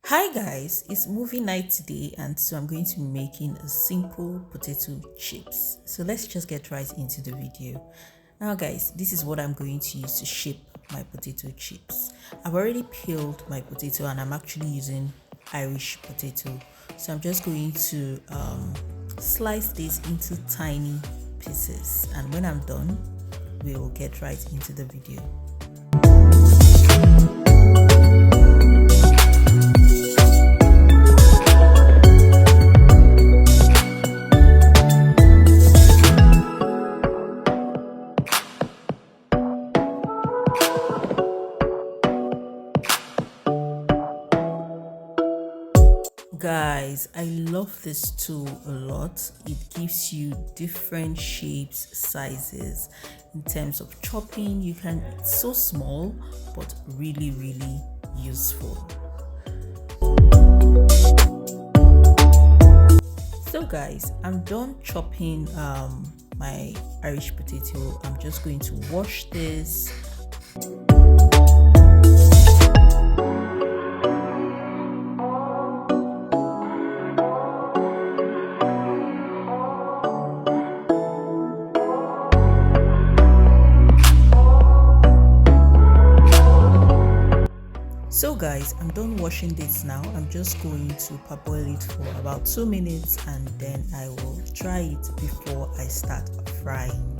Hi guys, it's movie night today and so I'm going to be making a simple potato chips. So let's just get right into the video. Now guys, this is what I'm going to use to shape my potato chips. I've already peeled my potato and I'm actually using Irish potato. So I'm just going to slice this into tiny pieces, and when I'm done, we'll get right into the video. Guys, I love this tool a lot. It gives you different shapes, sizes. In terms of chopping, it's so small but really useful. So guys, I'm done chopping my Irish potato. I'm just going to wash this. So guys, I'm done washing this now. I'm just going to parboil it for about 2 minutes and then I will try it before I start frying.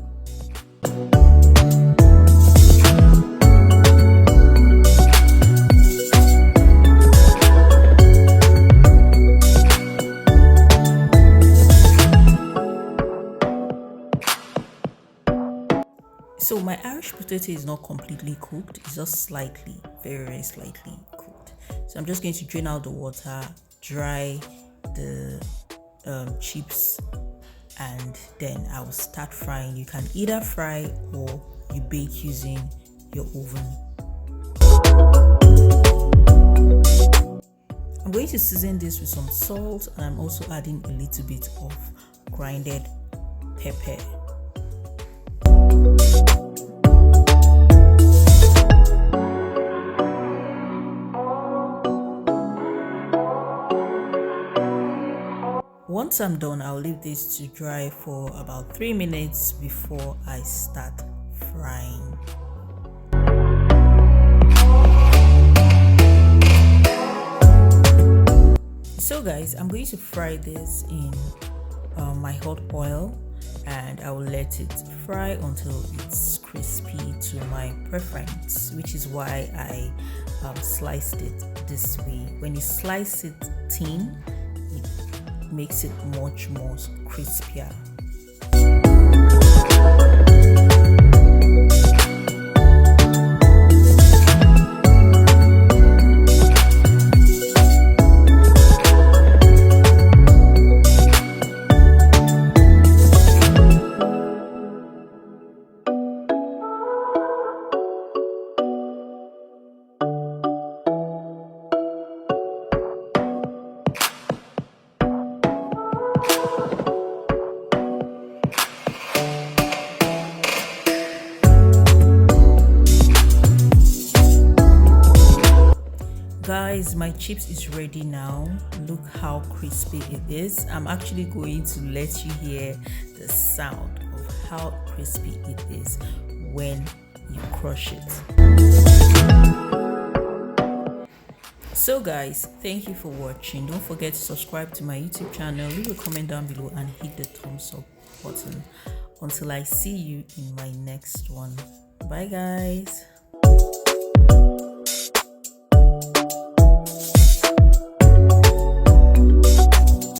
So my Irish potato is not completely cooked, it's just slightly, very slightly cooked. So I'm just going to drain out the water, dry the chips, and then I will start frying. You can either fry or you bake using your oven. I'm going to season this with some salt, and I'm also adding a little bit of grinded pepper. Once I'm done, I'll leave this to dry for about 3 minutes before I start frying. So guys, I'm going to fry this in my hot oil, and I will let it fry until it's crispy to my preference, which is why I sliced it this way. When you slice it thin, it makes it much more crispier. Guys, my chips is ready now. Look how crispy it is. I'm actually going to let you hear the sound of how crispy it is when you crush it. So guys, thank you for watching. Don't forget to subscribe to my YouTube channel, leave a comment down below and hit the thumbs up button. Until I see you in my next one. Bye guys.